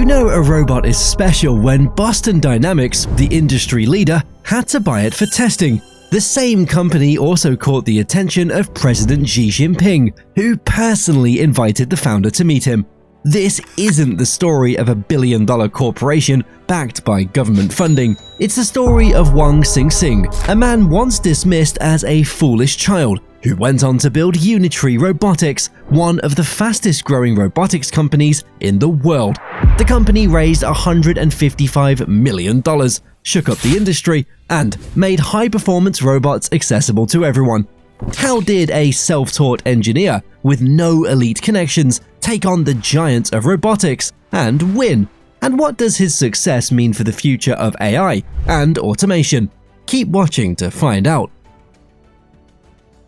know a robot is special when Boston Dynamics, the industry leader, had to buy it for testing. The same company also caught the attention of President Xi Jinping, who personally invited the founder to meet him. This isn't the story of a billion-dollar corporation backed by government funding. It's the story of Wang XingXing, a man once dismissed as a foolish child, who went on to build Unitree Robotics, one of the fastest-growing robotics companies in the world. The company raised $155 million, shook up the industry, and made high-performance robots accessible to everyone. How did a self-taught engineer with no elite connections take on the giants of robotics and win? And what does his success mean for the future of AI and automation? Keep watching to find out.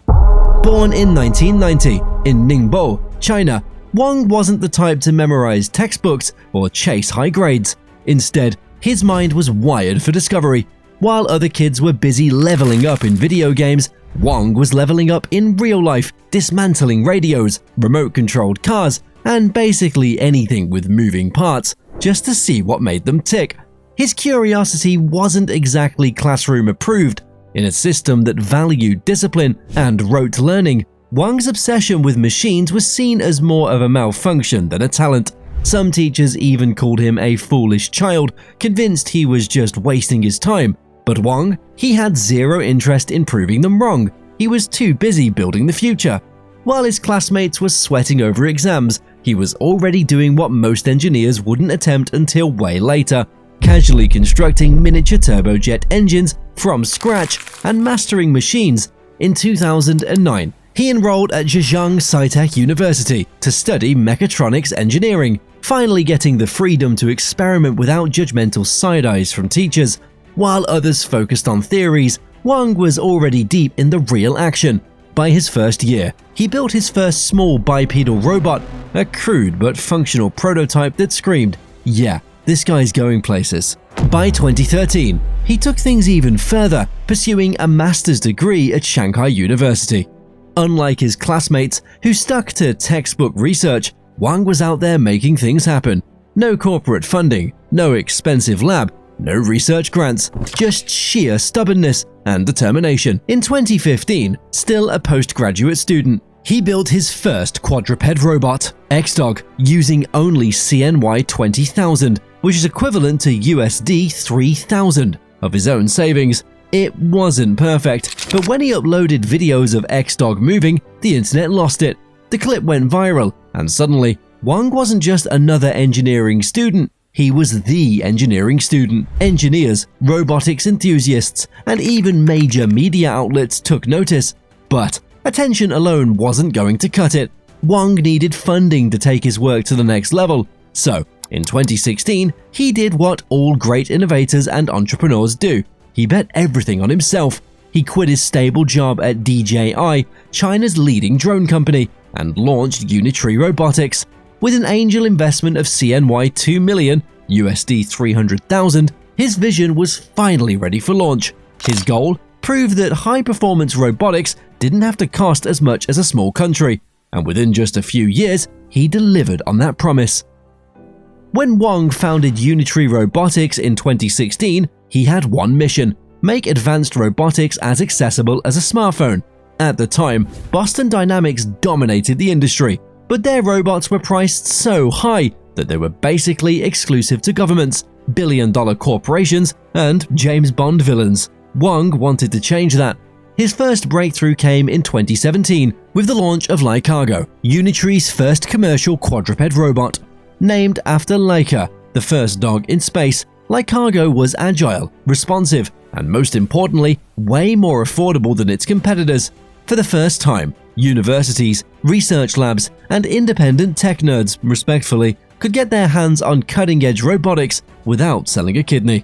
Born in 1990 in Ningbo, China, Wang wasn't the type to memorize textbooks or chase high grades. Instead, his mind was wired for discovery. While other kids were busy leveling up in video games, Wang was leveling up in real life, dismantling radios, remote-controlled cars, and basically anything with moving parts, just to see what made them tick. His curiosity wasn't exactly classroom-approved. In a system that valued discipline and rote learning, Wang's obsession with machines was seen as more of a malfunction than a talent. Some teachers even called him a foolish child, convinced he was just wasting his time. But Wang, he had zero interest in proving them wrong. He was too busy building the future. While his classmates were sweating over exams, he was already doing what most engineers wouldn't attempt until way later, casually constructing miniature turbojet engines from scratch and mastering machines. In 2009, he enrolled at Zhejiang Sci-Tech University to study mechatronics engineering, finally getting the freedom to experiment without judgmental side eyes from teachers. While others focused on theories, Wang was already deep in the real action. By his first year, he built his first small bipedal robot, a crude but functional prototype that screamed, "Yeah, this guy's going places." By 2013, he took things even further, pursuing a master's degree at Shanghai University. Unlike his classmates, who stuck to textbook research, Wang was out there making things happen. No corporate funding, no expensive lab, no research grants, just sheer stubbornness and determination. In 2015, still a postgraduate student, he built his first quadruped robot, X-Dog, using only CNY 20,000, which is equivalent to USD 3,000 of his own savings. It wasn't perfect, but when he uploaded videos of X-Dog moving, the internet lost it. The clip went viral, and suddenly, Wang wasn't just another engineering student. He was the engineering student. Engineers, robotics enthusiasts, and even major media outlets took notice. But attention alone wasn't going to cut it. Wang needed funding to take his work to the next level. So, in 2016, he did what all great innovators and entrepreneurs do. He bet everything on himself. He quit his stable job at DJI, China's leading drone company, and launched Unitree Robotics. With an angel investment of CNY 2 million, USD 300,000, his vision was finally ready for launch. His goal? Prove that high-performance robotics didn't have to cost as much as a small country, and within just a few years, he delivered on that promise. When Wang founded Unitree Robotics in 2016, he had one mission: make advanced robotics as accessible as a smartphone. At the time, Boston Dynamics dominated the industry, but their robots were priced so high that they were basically exclusive to governments, billion-dollar corporations, and James Bond villains. Wang wanted to change that. His first breakthrough came in 2017 with the launch of Cargo, Unitree's first commercial quadruped robot. Named after Laika, the first dog in space, Cargo was agile, responsive, and most importantly, way more affordable than its competitors. For the first time, universities, research labs, and independent tech nerds, respectfully, could get their hands on cutting-edge robotics without selling a kidney.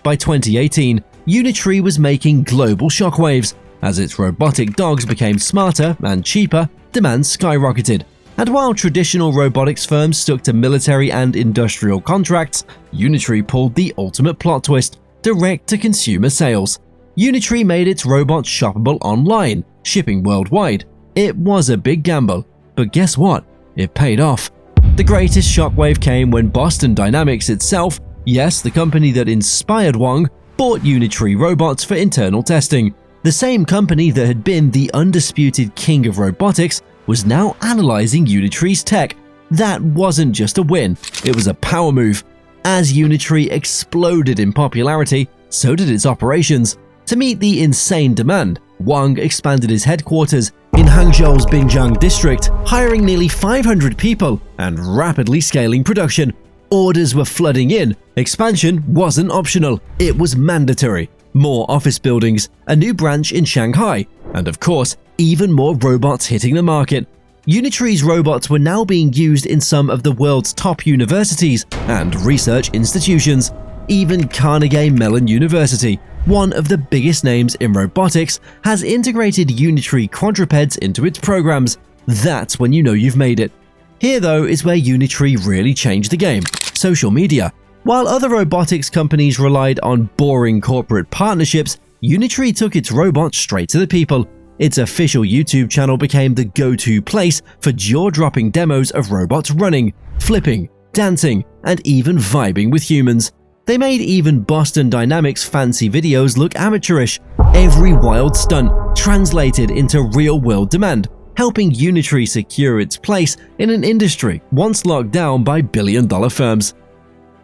By 2018, Unitree was making global shockwaves. As its robotic dogs became smarter and cheaper, demand skyrocketed. And while traditional robotics firms stuck to military and industrial contracts, Unitree pulled the ultimate plot twist: direct-to-consumer sales. Unitree made its robots shoppable online, shipping worldwide. It was a big gamble, but guess what? It paid off. The greatest shockwave came when Boston Dynamics itself, yes, the company that inspired Wang, bought Unitree Robots for internal testing. The same company that had been the undisputed king of robotics was now analyzing Unitree's tech. That wasn't just a win, it was a power move. As Unitree exploded in popularity, so did its operations. To meet the insane demand, Wang expanded his headquarters in Hangzhou's Binjiang district, hiring nearly 500 people and rapidly scaling production. Orders were flooding in. Expansion wasn't optional, it was mandatory. More office buildings, a new branch in Shanghai, and of course, even more robots hitting the market. Unitree's robots were now being used in some of the world's top universities and research institutions. Even Carnegie Mellon University, one of the biggest names in robotics, has integrated Unitree quadrupeds into its programs. That's when you know you've made it. Here though is where Unitree really changed the game: social media. While other robotics companies relied on boring corporate partnerships, Unitree took its robots straight to the people. Its official YouTube channel became the go-to place for jaw-dropping demos of robots running, flipping, dancing, and even vibing with humans. They made even Boston Dynamics' fancy videos look amateurish. Every wild stunt translated into real-world demand, helping Unitree secure its place in an industry once locked down by billion-dollar firms.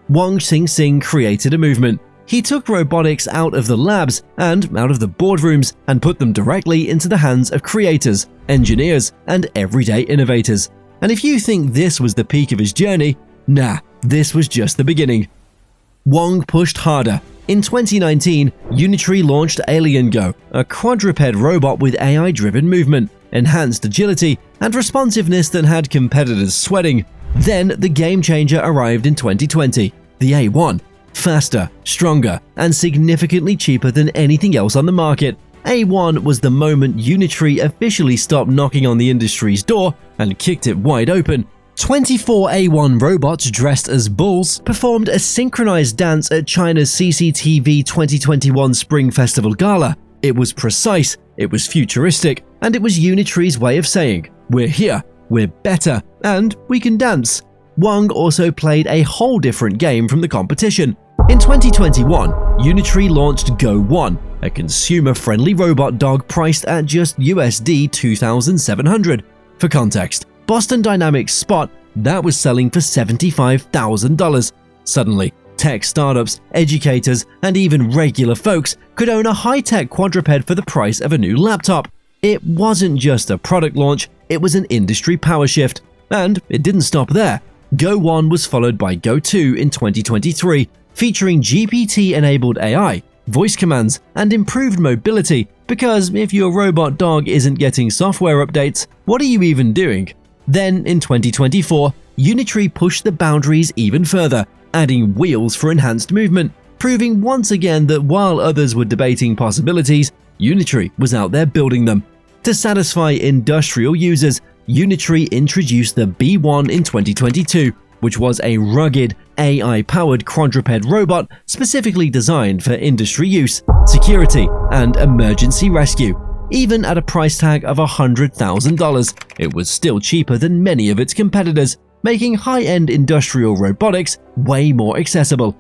Wang XingXing created a movement. He took robotics out of the labs and out of the boardrooms and put them directly into the hands of creators, engineers, and everyday innovators. And if you think this was the peak of his journey, nah, this was just the beginning. Wang pushed harder. In 2019, Unitree launched AlienGo, a quadruped robot with AI-driven movement, enhanced agility, and responsiveness that had competitors sweating. Then the game changer arrived in 2020, the A1. Faster, stronger, and significantly cheaper than anything else on the market. A1 was the moment Unitree officially stopped knocking on the industry's door and kicked it wide open. 24 A1 robots dressed as bulls performed a synchronized dance at China's CCTV 2021 Spring Festival Gala. It was precise, it was futuristic, and it was Unitree's way of saying, "We're here, we're better, and we can dance." Wang also played a whole different game from the competition. In 2021, Unitree launched Go 1, a consumer-friendly robot dog priced at just USD 2,700. For context, Boston Dynamics Spot, that was selling for $75,000. Suddenly, tech startups, educators, and even regular folks could own a high-tech quadruped for the price of a new laptop. It wasn't just a product launch, it was an industry power shift. And it didn't stop there. Go 1 was followed by Go 2 in 2023, featuring GPT-enabled AI, voice commands, and improved mobility, because if your robot dog isn't getting software updates, what are you even doing? Then, in 2024, Unitree pushed the boundaries even further, adding wheels for enhanced movement, proving once again that while others were debating possibilities, Unitree was out there building them. To satisfy industrial users, Unitree introduced the B1 in 2022, which was a rugged, AI-powered quadruped robot specifically designed for industry use, security, and emergency rescue. Even at a price tag of $100,000, it was still cheaper than many of its competitors, making high-end industrial robotics way more accessible.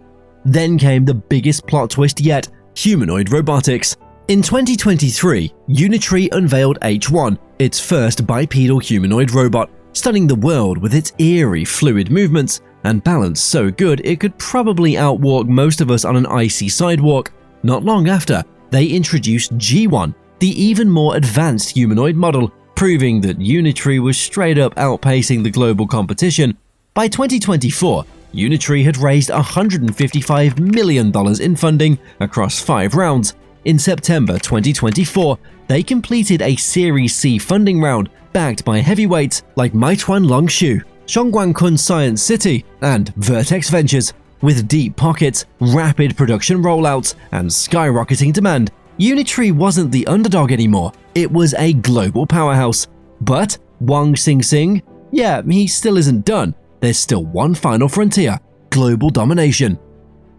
Then came the biggest plot twist yet: humanoid robotics. In 2023, Unitree unveiled H1, its first bipedal humanoid robot, stunning the world with its eerie, fluid movements and balance so good it could probably outwalk most of us on an icy sidewalk. Not long after, they introduced G1, the even more advanced humanoid model, proving that Unitree was straight up outpacing the global competition. By 2024, Unitree had raised $155 million in funding across 5 rounds. In September 2024, they completed a Series C funding round backed by heavyweights like Meituan Longshu, Zhongguancun Science City, and Vertex Ventures. With deep pockets, rapid production rollouts, and skyrocketing demand, Unitree wasn't the underdog anymore, it was a global powerhouse. But Wang XingXing? Yeah, he still isn't done. There's still one final frontier: global domination.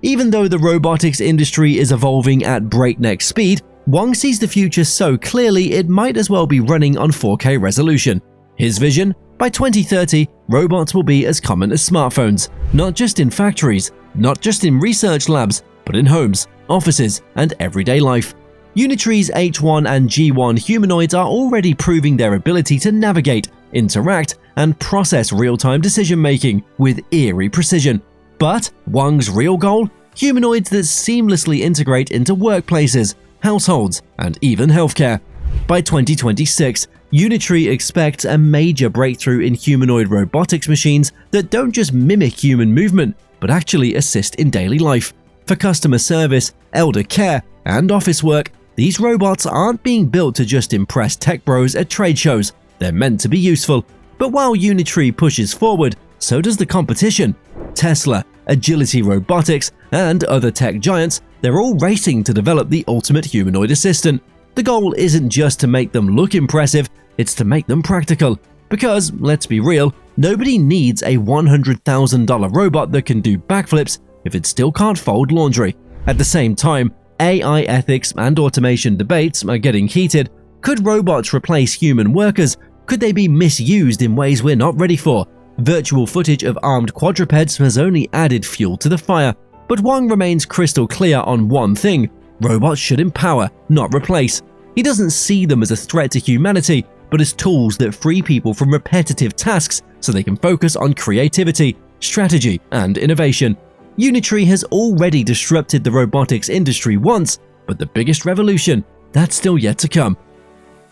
Even though the robotics industry is evolving at breakneck speed, Wang sees the future so clearly it might as well be running on 4K resolution. His vision? By 2030, robots will be as common as smartphones, not just in factories, not just in research labs, but in homes, offices, and everyday life. Unitree's H1 and G1 humanoids are already proving their ability to navigate, interact, and process real-time decision-making with eerie precision. But Wang's real goal? Humanoids that seamlessly integrate into workplaces, households, and even healthcare. By 2026, Unitree expects a major breakthrough in humanoid robotics machines that don't just mimic human movement, but actually assist in daily life. For customer service, elder care, and office work, these robots aren't being built to just impress tech bros at trade shows. They're meant to be useful. But while Unitree pushes forward, so does the competition. Tesla, Agility Robotics, and other tech giants, they're all racing to develop the ultimate humanoid assistant. The goal isn't just to make them look impressive, it's to make them practical. Because, let's be real, nobody needs a $100,000 robot that can do backflips if it still can't fold laundry. At the same time, AI ethics and automation debates are getting heated. Could robots replace human workers? Could they be misused in ways we're not ready for? Virtual footage of armed quadrupeds has only added fuel to the fire. But Wang remains crystal clear on one thing: robots should empower, not replace. He doesn't see them as a threat to humanity, but as tools that free people from repetitive tasks so they can focus on creativity, strategy, and innovation. Unitree has already disrupted the robotics industry once, but the biggest revolution, that's still yet to come.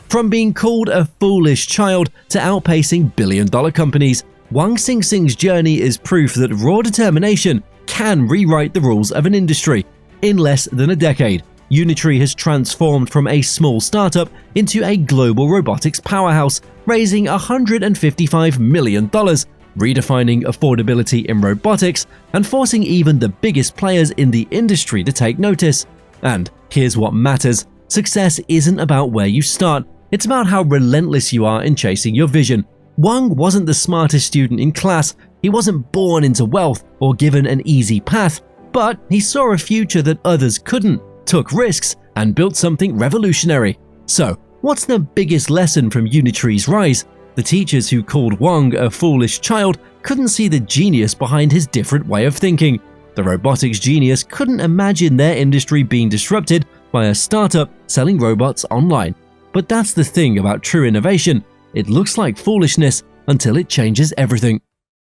From being called a foolish child to outpacing billion-dollar companies, Wang XingXing's journey is proof that raw determination can rewrite the rules of an industry. In less than a decade, Unitree has transformed from a small startup into a global robotics powerhouse, raising $155 million, redefining affordability in robotics and forcing even the biggest players in the industry to take notice. And here's what matters: success isn't about where you start, it's about how relentless you are in chasing your vision. Wang wasn't the smartest student in class, he wasn't born into wealth or given an easy path, but he saw a future that others couldn't, took risks, and built something revolutionary. So, what's the biggest lesson from Unitree's rise? The teachers who called Wang a foolish child couldn't see the genius behind his different way of thinking. The robotics genius couldn't imagine their industry being disrupted by a startup selling robots online. But that's the thing about true innovation: it looks like foolishness until it changes everything.